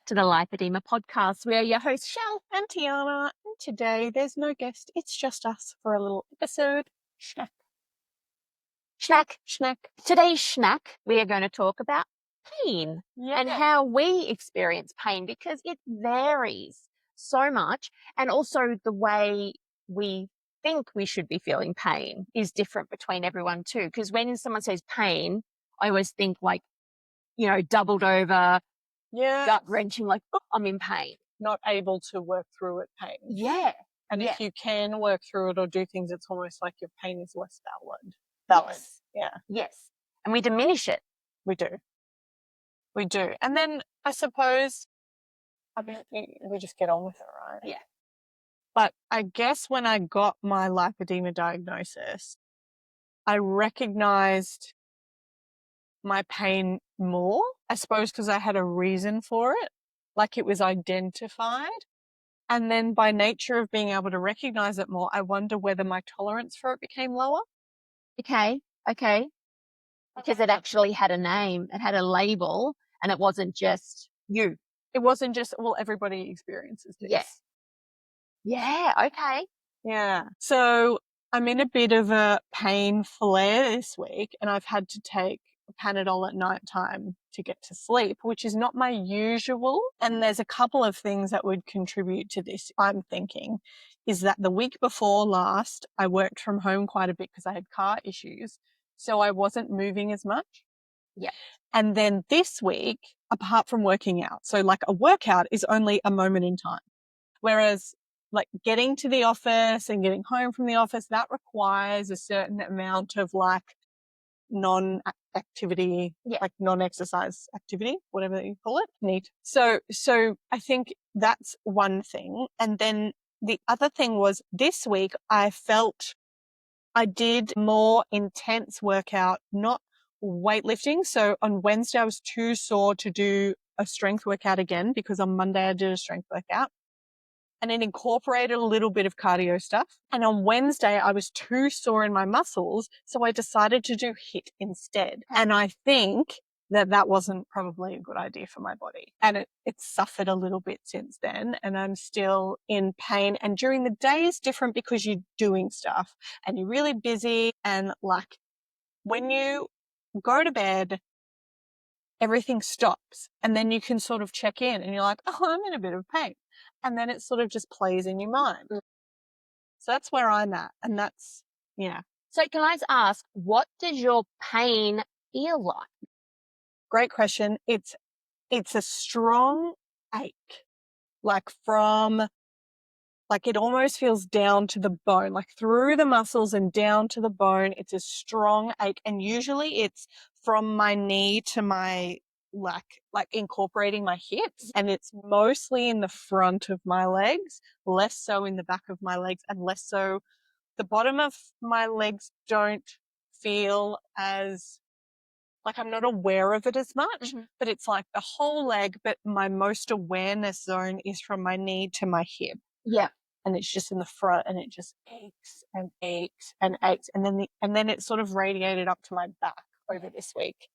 to the Lipoedema Podcast. We are your hosts, Shell. And Tiana, and today there's no guest. It's just us for a little episode. Schnack. Today's schnack, we are going to talk about pain and how we experience pain, because it varies so much. And also the way we think we should be feeling pain is different between everyone too. Because when someone says pain, I always think like, doubled over, gut wrenching, like, oh, I'm in pain. Not able to work through it, pain. Yeah. And if you can work through it or do things, it's almost like your pain is less valid. Yes. Yeah. Yes. And we diminish it. We do. And then I suppose, we just get on with it, right? Yeah. But I guess when I got my lipedema diagnosis, I recognized my pain more, I suppose, because I had a reason for it, like it was identified. And then by nature of being able to recognize it more, I wonder whether my tolerance for it became lower. Okay. Because it actually had a name, it had a label, and it wasn't just you. It wasn't just, everybody experiences this. Yes. Yeah, okay. Yeah. So I'm in a bit of a pain flare this week, and I've had to take Panadol at night time to get to sleep, which is not my usual. And there's a couple of things that would contribute to this. I'm thinking is that the week before last, I worked from home quite a bit because I had car issues. So I wasn't moving as much. Yeah. And then this week, apart from working out, so like a workout is only a moment in time. Whereas like getting to the office and getting home from the office, that requires a certain amount of like non-activity, like non-exercise activity, whatever you call it. Neat. So I think that's one thing. And then the other thing was this week I felt I did more intense workout, not weightlifting. So on Wednesday I was too sore to do a strength workout again because on Monday I did a strength workout. And it incorporated a little bit of cardio stuff. And on Wednesday, I was too sore in my muscles, so I decided to do HIIT instead. And I think that wasn't probably a good idea for my body. And it suffered a little bit since then, and I'm still in pain. And during the day is different because you're doing stuff and you're really busy. And like when you go to bed, everything stops, and then you can sort of check in and you're like, oh, I'm in a bit of pain. And then it sort of just plays in your mind. So that's where I'm at. And that's, So can I just ask, what does your pain feel like? Great question. It's a strong ache, like it almost feels down to the bone, like through the muscles and down to the bone. It's a strong ache. And usually it's from my knee to my like incorporating my hips, and it's mostly in the front of my legs, less so in the back of my legs, and less so the bottom of my legs don't feel as like I'm not aware of it as much, but it's like the whole leg, but my most awareness zone is from my knee to my hip. Yeah. And it's just in the front, and it just aches and aches and aches. And then it sort of radiated up to my back over this week.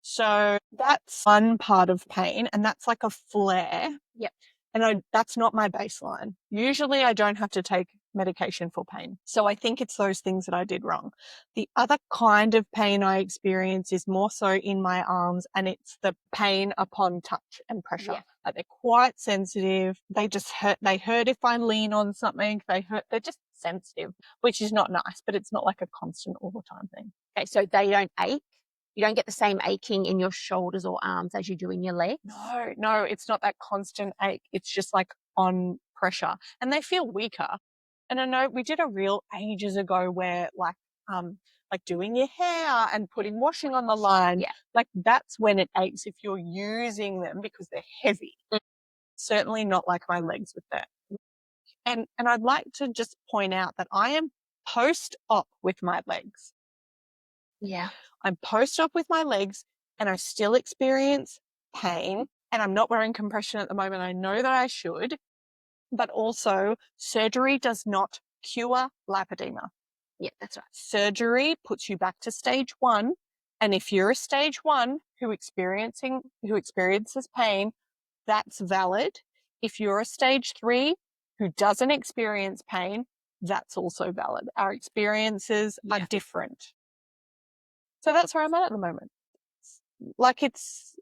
So that's one part of pain, and that's like a flare. Yep. And that's not my baseline. Usually I don't have to take medication for pain. So I think it's those things that I did wrong. The other kind of pain I experience is more so in my arms, and it's the pain upon touch and pressure. Yeah. Like they're quite sensitive. They just hurt. They hurt if I lean on something. They're just sensitive, which is not nice, but it's not like a constant all the time thing. Okay, so they don't ache? You don't get the same aching in your shoulders or arms as you do in your legs? No, it's not that constant ache. It's just like on pressure, and they feel weaker. And I know we did a reel ages ago where like doing your hair and putting washing on the line. Yeah. Like that's when it aches if you're using them because they're heavy. Certainly not like my legs with that. And I'd like to just point out that I am post-op with my legs. Yeah. I'm post-op with my legs, and I still experience pain, and I'm not wearing compression at the moment. I know that I should, but also surgery does not cure lipedema. Yeah, that's right. Surgery puts you back to stage 1. And if you're a stage 1 who experiences pain, that's valid. If you're a stage 3 who doesn't experience pain, that's also valid. Our experiences are different. So that's where I'm at the moment. Like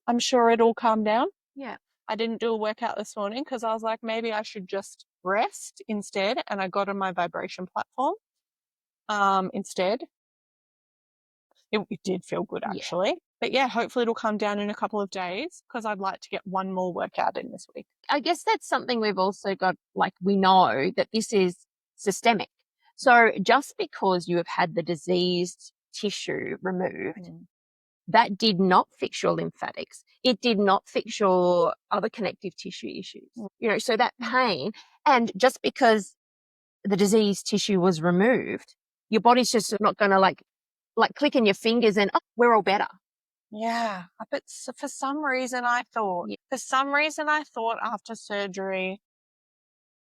I'm sure it'll calm down. Yeah. I didn't do a workout this morning because I was like, maybe I should just rest instead. And I got on my vibration platform instead. It did feel good actually. But yeah, hopefully it'll come down in a couple of days because I'd like to get one more workout in this week. I guess that's something we've also got, like, we know that this is systemic. So just because you have had the diseased tissue removed, that did not fix your lymphatics. It did not fix your other connective tissue issues. You know, so that pain, and just because the diseased tissue was removed, your body's just not going to like clicking your fingers and, oh, we're all better. Yeah. But for some reason I thought after surgery,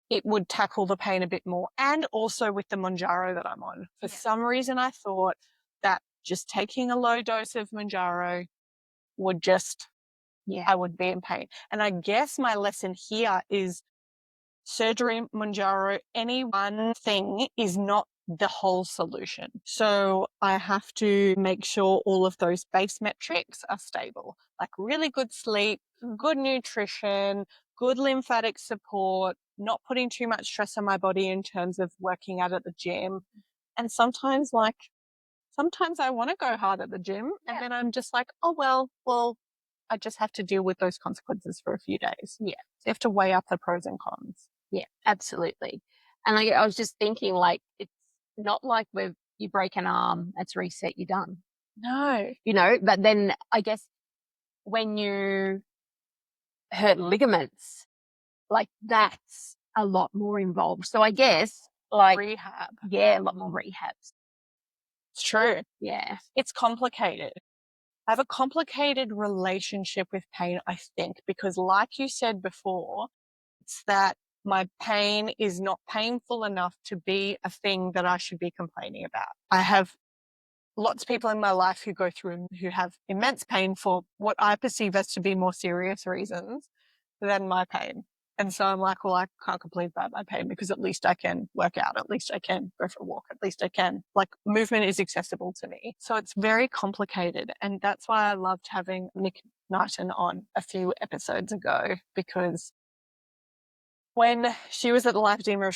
it would tackle the pain a bit more. And also with the Mounjaro that I'm on. For some reason I thought that just taking a low dose of Mounjaro would just, I would be in pain. And I guess my lesson here is surgery, Mounjaro, any one thing is not the whole solution. So I have to make sure all of those base metrics are stable, like really good sleep, good nutrition, good lymphatic support, not putting too much stress on my body in terms of working out at the gym. And sometimes I want to go hard at the gym and then I'm just like, oh, well, I just have to deal with those consequences for a few days. Yeah. So you have to weigh up the pros and cons. Yeah, absolutely. And I was just thinking, like, it's not like you break an arm, that's reset, you're done. No. You know, but then I guess when you hurt ligaments, like, that's a lot more involved. So I guess, like, rehab. Yeah, a lot more rehabs. It's true. Yeah. It's complicated. I have a complicated relationship with pain, I think, because like you said before, it's that my pain is not painful enough to be a thing that I should be complaining about. I have lots of people in my life who go through who have immense pain for what I perceive as to be more serious reasons than my pain. And so I'm like, well, I can't complain about my pain because at least I can work out. At least I can go for a walk. At least I can. Like, movement is accessible to me. So it's very complicated. And that's why I loved having Nick Knighton on a few episodes ago, because when she was at the Lipoedema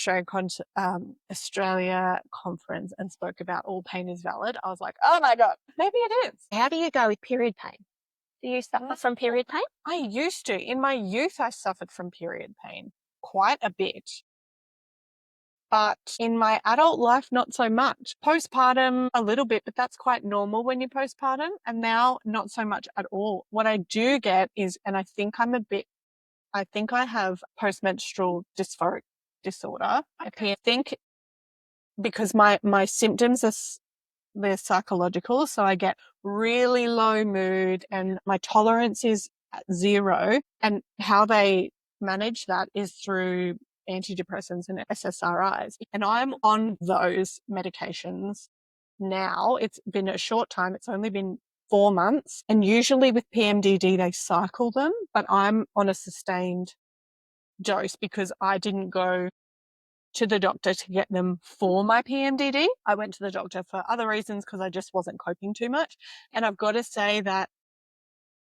Australia conference and spoke about all pain is valid, I was like, oh my God, maybe it is. How do you go with period pain? Do you suffer from period pain? I used to. In my youth, I suffered from period pain quite a bit. But in my adult life, not so much. Postpartum, a little bit, but that's quite normal when you're postpartum. And now, not so much at all. What I do get is, and I think I have postmenstrual dysphoric disorder. Okay. I think because my symptoms they're psychological. So I get really low mood and my tolerance is at 0. And how they manage that is through antidepressants and SSRIs. And I'm on those medications now. It's been a short time. It's only been 4 months. And usually with PMDD, they cycle them, but I'm on a sustained dose because I didn't go to the doctor to get them for my PMDD. I went to the doctor for other reasons because I just wasn't coping too much. And I've got to say that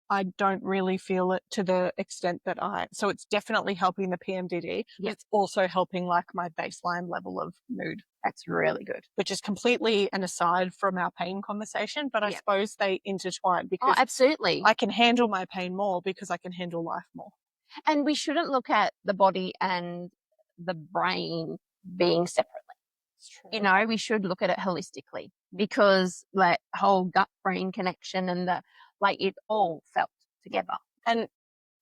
I don't really feel it to the extent that so it's definitely helping the PMDD. But it's also helping like my baseline level of mood. That's really good. Which is completely an aside from our pain conversation, but I suppose they intertwine because absolutely. I can handle my pain more because I can handle life more. And we shouldn't look at the body and the brain being separately. You know, we should look at it holistically because like whole gut brain connection and it all felt together. And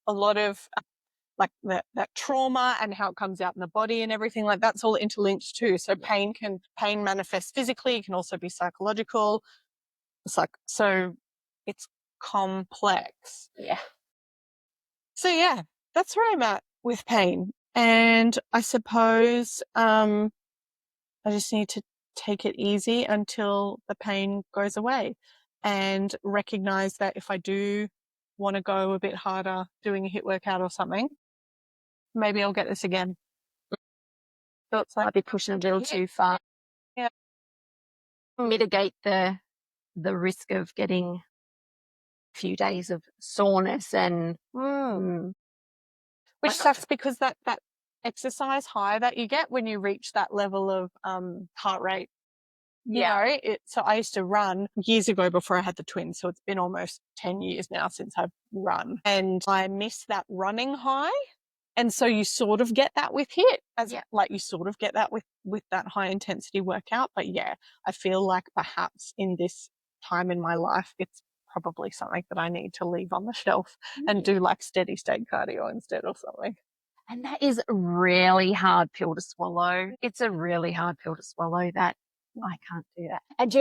a lot of like that trauma and how it comes out in the body and everything, like that's all interlinked too. So pain manifest physically, it can also be psychological. So it's complex. Yeah. So yeah, that's where I'm at with pain. And I suppose I just need to take it easy until the pain goes away and recognize that if I do want to go a bit harder doing a HIIT workout or something, maybe I'll get this again. So it's like, I'd be pushing a little too far. Yeah. Mitigate the risk of getting a few days of soreness and which sucks because that exercise high that you get when you reach that level of heart rate. yeah. So I used to run years ago before I had the twins. So it's been almost 10 years now since I've run, and I miss that running high. And so you sort of get that with HIIT, like you sort of get that with that high intensity workout. But yeah, I feel like perhaps in this time in my life, it's probably something that I need to leave on the shelf and do like steady state cardio instead or something. And that is a really hard pill to swallow. It's a really hard pill to swallow that I can't do that. And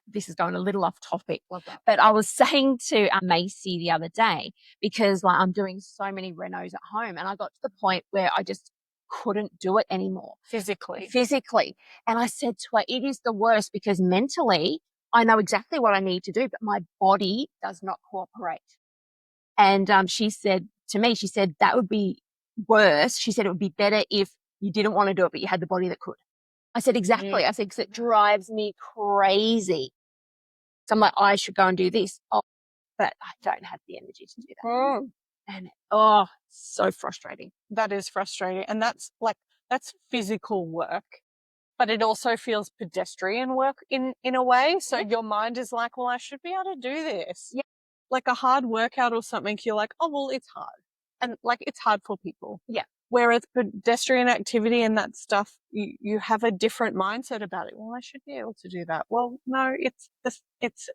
this is going a little off topic, but I was saying to Macy the other day, because like I'm doing so many renos at home, and I got to the point where I just couldn't do it anymore physically. And I said to her, it is the worst because mentally I know exactly what I need to do, but my body does not cooperate. And she said to me, that would be worse. She said it would be better if you didn't want to do it, but you had the body that could. I said, exactly. I said, because it drives me crazy. So I'm like, I should go and do this. Oh, but I don't have the energy to do that. And so frustrating. That is frustrating. And that's physical work, but it also feels pedestrian work in a way. So your mind is like, well, I should be able to do this. Yeah. Like a hard workout or something, you're like, oh, well, it's hard. And like, it's hard for people. Yeah. Whereas pedestrian activity and that stuff, you have a different mindset about it. Well, I should be able to do that. Well, no, it's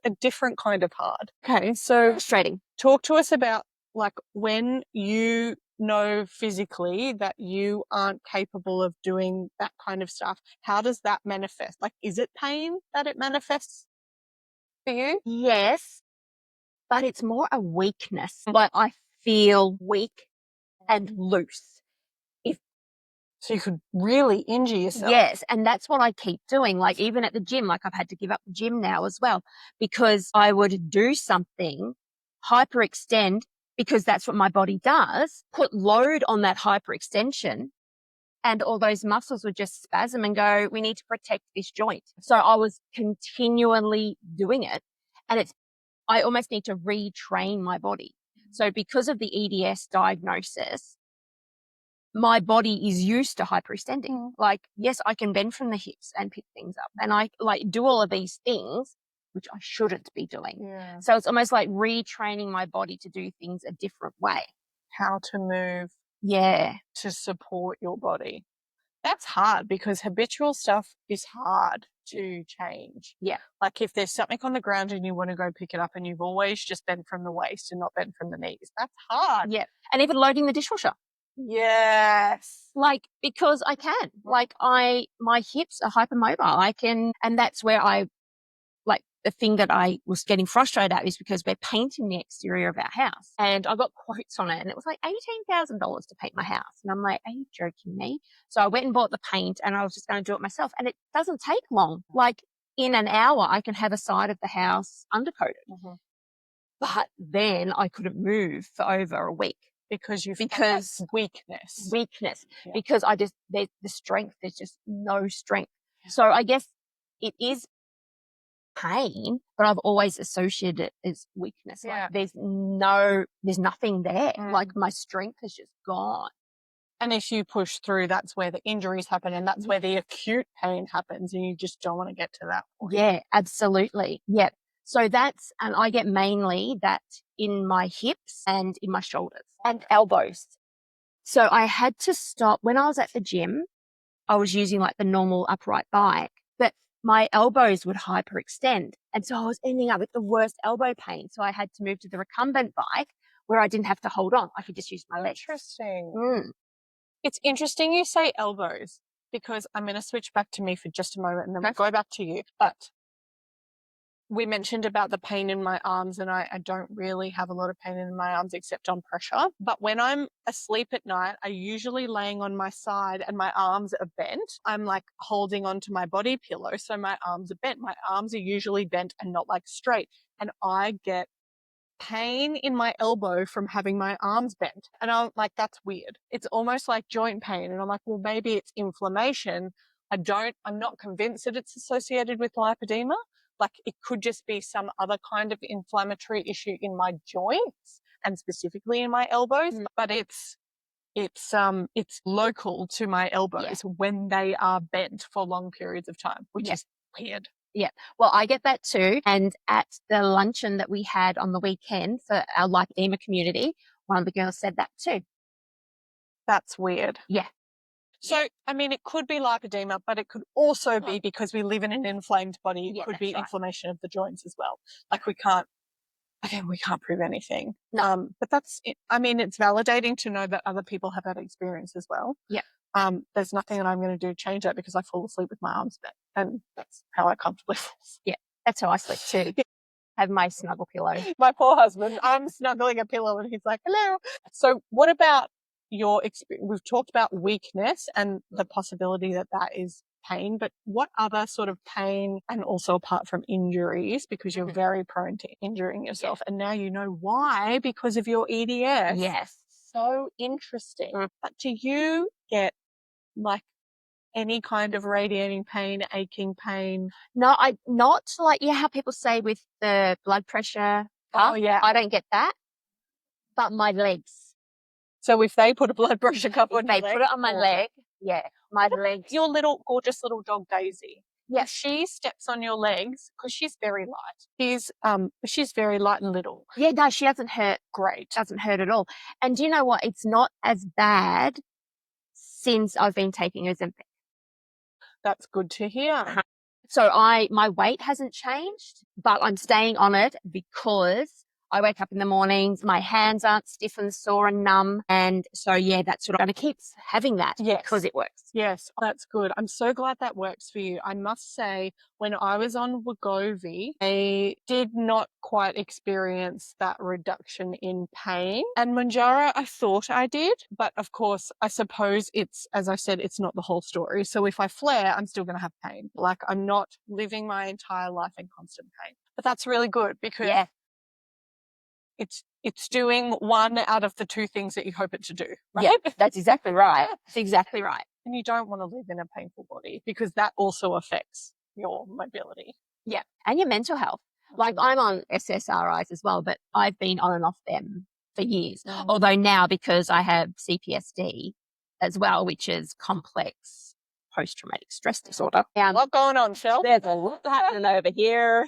a different kind of hard. Okay. So Frustrating. Talk to us about like when you know physically that you aren't capable of doing that kind of stuff. How does that manifest? Like, is it pain that it manifests for you? Yes, but it's more a weakness. Like I feel weak and loose. So you could really injure yourself. Yes, and that's what I keep doing. Like even at the gym, like I've had to give up the gym now as well, because I would do something, hyperextend, because that's what my body does, put load on that hyperextension, and all those muscles would just spasm and go, we need to protect this joint. So I was continually doing it, and I almost need to retrain my body. So because of the EDS diagnosis, my body is used to hyperextending. Like, yes, I can bend from the hips and pick things up, and I like do all of these things, which I shouldn't be doing. Yeah. So it's almost like retraining my body to do things a different way. How to move. Yeah. To support your body. That's hard because habitual stuff is hard to change. Yeah. Like if there's something on the ground and you want to go pick it up and you've always just bent from the waist and not bent from the knees, that's hard. Yeah. And even loading the dishwasher. Yes. Like, because I can. Like my hips are hypermobile. And that's where the thing that I was getting frustrated at is because we're painting the exterior of our house, and I got quotes on it, and it was like $18,000 to paint my house. And I'm like, are you joking me? So I went and bought the paint, and I was just going to do it myself. And it doesn't take long. Like in an hour, I can have a side of the house undercoated. Mm-hmm. But then I couldn't move for over a week. Because weakness. Yeah. Because the strength, there's just no strength. Yeah. So I guess it is pain, but I've always associated it as weakness. Yeah. Like there's nothing there. Like my strength has just gone. And if you push through, that's where the injuries happen, and that's where the acute pain happens, and you just don't want to get to that point. Yeah, absolutely. Yeah. So and I get mainly that in my hips and in my shoulders and elbows. So I had to stop when I was at the gym. I was using like the normal upright bike, but my elbows would hyperextend. And so I was ending up with the worst elbow pain. So I had to move to the recumbent bike where I didn't have to hold on. I could just use my legs. Interesting. It's interesting you say elbows, because I'm going to switch back to me for just a moment and then we'll go back to you. But we mentioned about the pain in my arms, and I don't really have a lot of pain in my arms except on pressure. But when I'm asleep at night, I usually laying on my side and my arms are bent. I'm like holding onto my body pillow, so my arms are bent. My arms are usually bent and not like straight. And I get pain in my elbow from having my arms bent. And I'm like, that's weird. It's almost like joint pain. And I'm like, well, maybe it's inflammation. I'm not convinced that it's associated with lipedema. Like it could just be some other kind of inflammatory issue in my joints and specifically in my elbows, but it's local to my elbows when they are bent for long periods of time, which is weird. Yeah. Well, I get that too. And at the luncheon that we had on the weekend for our Lipedema community, one of the girls said that too. That's weird. Yeah. So, I mean, it could be lipedema, but it could also be because we live in an inflamed body. It could be inflammation of the joints as well. Like we can't prove anything. No. But that's it. I mean, it's validating to know that other people have that experience as well. Yeah. There's nothing that I'm going to do to change that because I fall asleep with my arms bent, and that's how I comfortably fall asleep. Yeah. That's how I sleep too. Have my snuggle pillow. My poor husband, I'm snuggling a pillow and he's like, hello. So what about your experience? We've talked about weakness and the possibility that that is pain, but what other sort of pain, and also apart from injuries, because you're very prone to injuring yourself, and now you know why, because of your EDS. Yes. So interesting. But do you get like any kind of radiating pain, aching pain? No, not like, how people say with the blood pressure cuff. Oh, yeah. I don't get that. But my legs. So if they put a blood pressure cuff on they put it on my leg. Yeah. My legs. Your gorgeous little dog Daisy. Yeah. She steps on your legs because she's very light. She's very light and little. Yeah, no, she doesn't hurt. Great. Doesn't hurt at all. And do you know what? It's not as bad since I've been taking Ozempic. That's good to hear. So my weight hasn't changed, but I'm staying on it because I wake up in the mornings, my hands aren't stiff and sore and numb. And so, that's what I'm going to keep having that because it works. Yes, that's good. I'm so glad that works for you. I must say, when I was on Wegovy, I did not quite experience that reduction in pain. And Mounjaro, I thought I did. But of course, I suppose as I said, it's not the whole story. So if I flare, I'm still going to have pain. Like I'm not living my entire life in constant pain. But that's really good because it's doing one out of the two things that you hope it to do, right? Yeah, that's exactly right. That's exactly right. And you don't want to live in a painful body because that also affects your mobility. Yeah, and your mental health. Like I'm on SSRIs as well, but I've been on and off them for years. Although now, because I have CPSD as well, which is complex post-traumatic stress disorder. What's going on, Shell? There's a lot happening over here.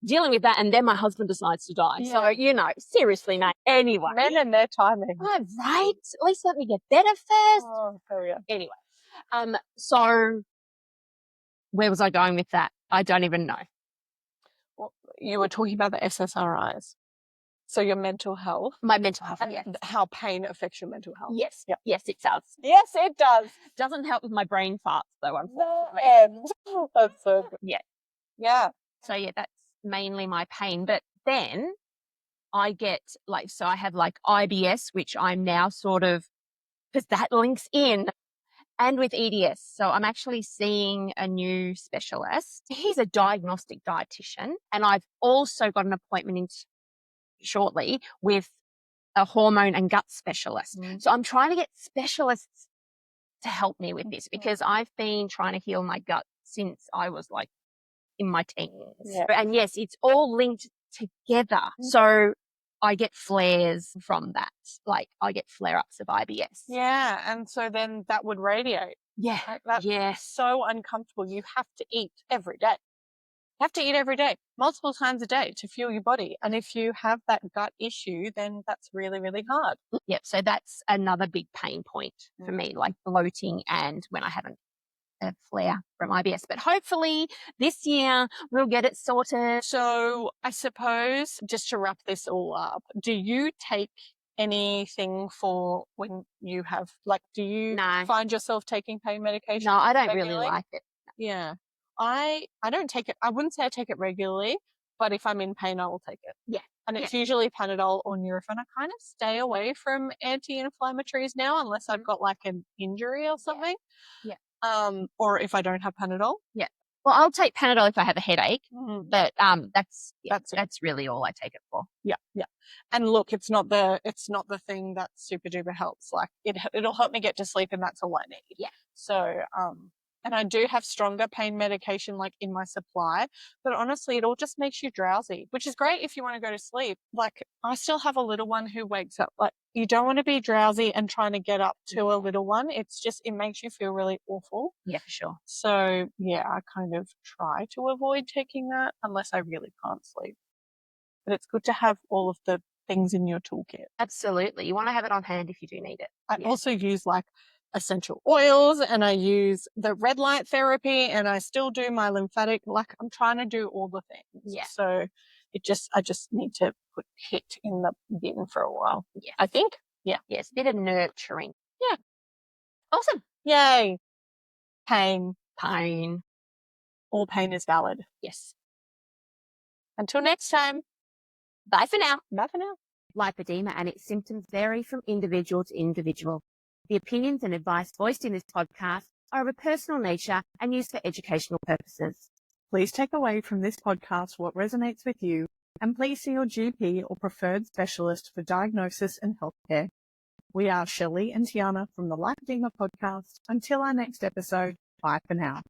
Dealing with that, and then my husband decides to die. So, seriously, mate. Anyway. Men and their timing. Oh, right. At least let me get better first. Oh, hurry up. Anyway. So where was I going with that? I don't even know. Well, you were talking about the SSRIs. So your mental health. My mental health. And how pain affects your mental health. Yes. Yep. Yes, it does. Yes, it does. Doesn't help with my brain farts, though, unfortunately. No end. That's so good. Yeah. Yeah. So, that's mainly my pain. But then I get so I have IBS, which I'm now because that links in, and with EDS. So I'm actually seeing a new specialist. He's a diagnostic dietitian, and I've also got an appointment shortly with a hormone and gut specialist. So I'm trying to get specialists to help me with this because I've been trying to heal my gut since I was in my teens. Yeah. And yes, it's all linked together. So I get flares from that. I get flare-ups of IBS. Yeah, and so then that would radiate. Yeah. That's so uncomfortable. You have to eat every day. You have to eat every day, multiple times a day to fuel your body. And if you have that gut issue, then that's really, really hard. Yep. So that's another big pain point for me, bloating and when I haven't a flare from IBS. But hopefully this year we'll get it sorted. So I suppose just to wrap this all up, do you take anything for when you have do you find yourself taking pain medication? No, I don't really like it. Yeah. I don't take it. I wouldn't say I take it regularly, but if I'm in pain, I will take it. Yeah. And it's usually Panadol or Nurofen. I kind of stay away from anti-inflammatories now unless I've got an injury or something. Yeah. Or if I don't have Panadol. Yeah. Well, I'll take Panadol if I have a headache, but that's it. That's really all I take it for. Yeah. And look, it's not the thing that super duper helps. Like it'll help me get to sleep, and that's all I need. Yeah. So and I do have stronger pain medication like in my supply, but honestly, it all just makes you drowsy, which is great if you want to go to sleep. Like I still have a little one who wakes up. Like you don't want to be drowsy and trying to get up to a little one. It's just, it makes you feel really awful. Yeah, for sure. So yeah, I kind of try to avoid taking that unless I really can't sleep. But it's good to have all of the things in your toolkit. Absolutely. You want to have it on hand if you do need it. I also use like essential oils, and I use the red light therapy, and I still do my lymphatic. Like I'm trying to do all the things. Yeah. So I just need to put HIT in the bin for a while. Yeah. I think. Yeah. Yes. A bit of nurturing. Yeah. Awesome. Yay. Pain. All pain is valid. Yes. Until next time. Bye for now. Bye for now. Lipedema and its symptoms vary from individual to individual. The opinions and advice voiced in this podcast are of a personal nature and used for educational purposes. Please take away from this podcast what resonates with you, and please see your GP or preferred specialist for diagnosis and healthcare. We are Shelley and Tiana from the Lipoedema Podcast. Until our next episode, bye for now.